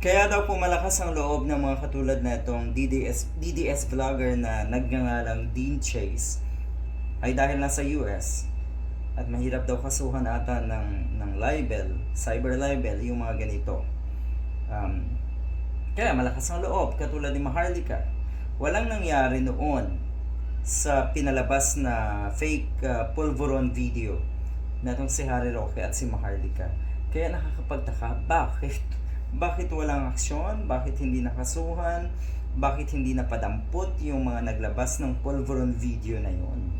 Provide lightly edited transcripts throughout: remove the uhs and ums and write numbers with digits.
Kaya daw po malakas ang loob ng mga katulad na itong DDS vlogger na nagngangalang Dean Chase ay dahil nasa US at mahirap daw kasuhan ata ng libel, cyber libel, yung mga ganito. Kaya malakas ang loob, katulad ni Maharlika. Walang nangyari noon sa pinalabas na fake pulveron video na itong si Harry Roque at si Maharlika. Kaya nakakapagtaka, bakit walang aksyon? Bakit hindi nakasuhan? Bakit hindi napadampot yung mga naglabas ng pulveron video na yun?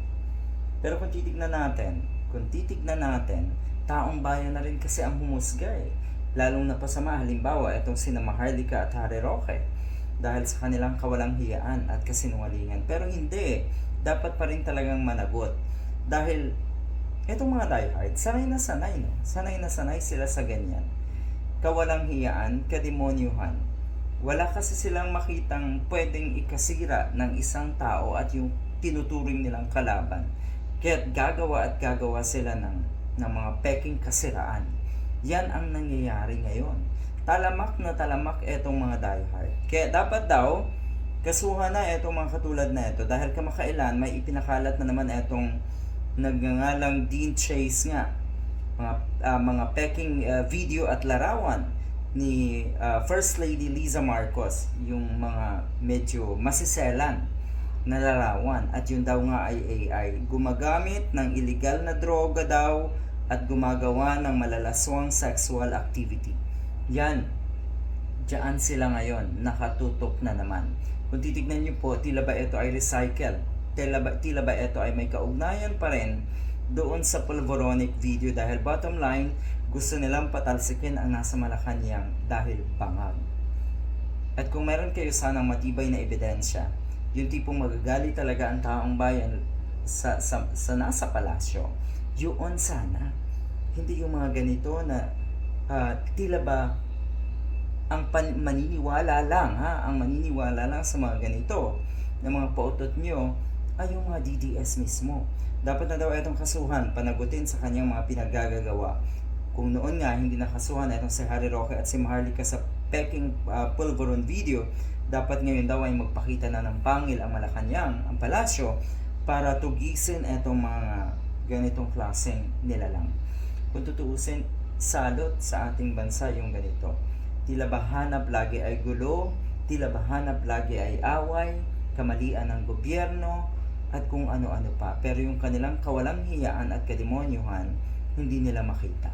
Pero kung titignan natin, taong bayan na rin kasi ang humusga eh. Lalong napasama, halimbawa, itong sina Maharlika at Harry Roque dahil sa kanilang kawalang hiyaan at kasinungalingan. Pero hindi, dapat pa rin talagang managot. Dahil itong mga diehard, sanay na sanay, no? Sanay na sanay sila sa ganyan. Kawalang hiyaan, kademonyuhan. Wala kasi silang makitang pwedeng ikasira ng isang tao at yung tinuturing nilang kalaban. Kaya't gagawa sila ng mga peking kasiraan. Yan ang nangyayari ngayon. Talamak na talamak etong mga diehard. Kaya dapat daw, kasuhan na etong mga katulad na ito dahil kamakailan may ipinakalat na naman etong nagngangalang Dean Chase nga. Mga peking video at larawan ni First Lady Liza Marcos, yung mga medyo masiselan na larawan, at yun daw nga ay AI, gumagamit ng illegal na droga daw at gumagawa ng malalaswang sexual activity. Yan, diyan sila ngayon, nakatutok na naman. Kung titignan nyo po, tila ba ito ay recycle? Tila ba ito ay may kaugnayan pa rin doon sa pulveronic video, dahil bottom line, gusto nilang patalsikin ang nasa Malacanang dahil bangag. At kung meron kayo sanang matibay na ebidensya, yung tipong magagali talaga ang taong bayan sa nasa palasyo, yun sana. Hindi yung mga ganito na tila ba ang maniniwala lang sa mga ganito na mga pautot nyo ay yung mga DDS mismo. Dapat na daw itong kasuhan, panagutin sa kanyang mga pinaggagawa. Kung noon nga hindi nakasuhan itong si Harry Roque at si Maharlika sa peking pulveron video, dapat ngayon daw ay magpakita na ng pangil ang Malacanang, ang palasyo, para tugisin itong mga ganitong klaseng nilalang. Kung tutuusin, salot sa ating bansa yung ganito. Tila ba hanap lagi ay gulo, tila ba hanap lagi ay away, kamalian ng gobyerno, at kung ano-ano pa. Pero yung kanilang kawalang hiyaan at kademonyuhan, hindi nila makita.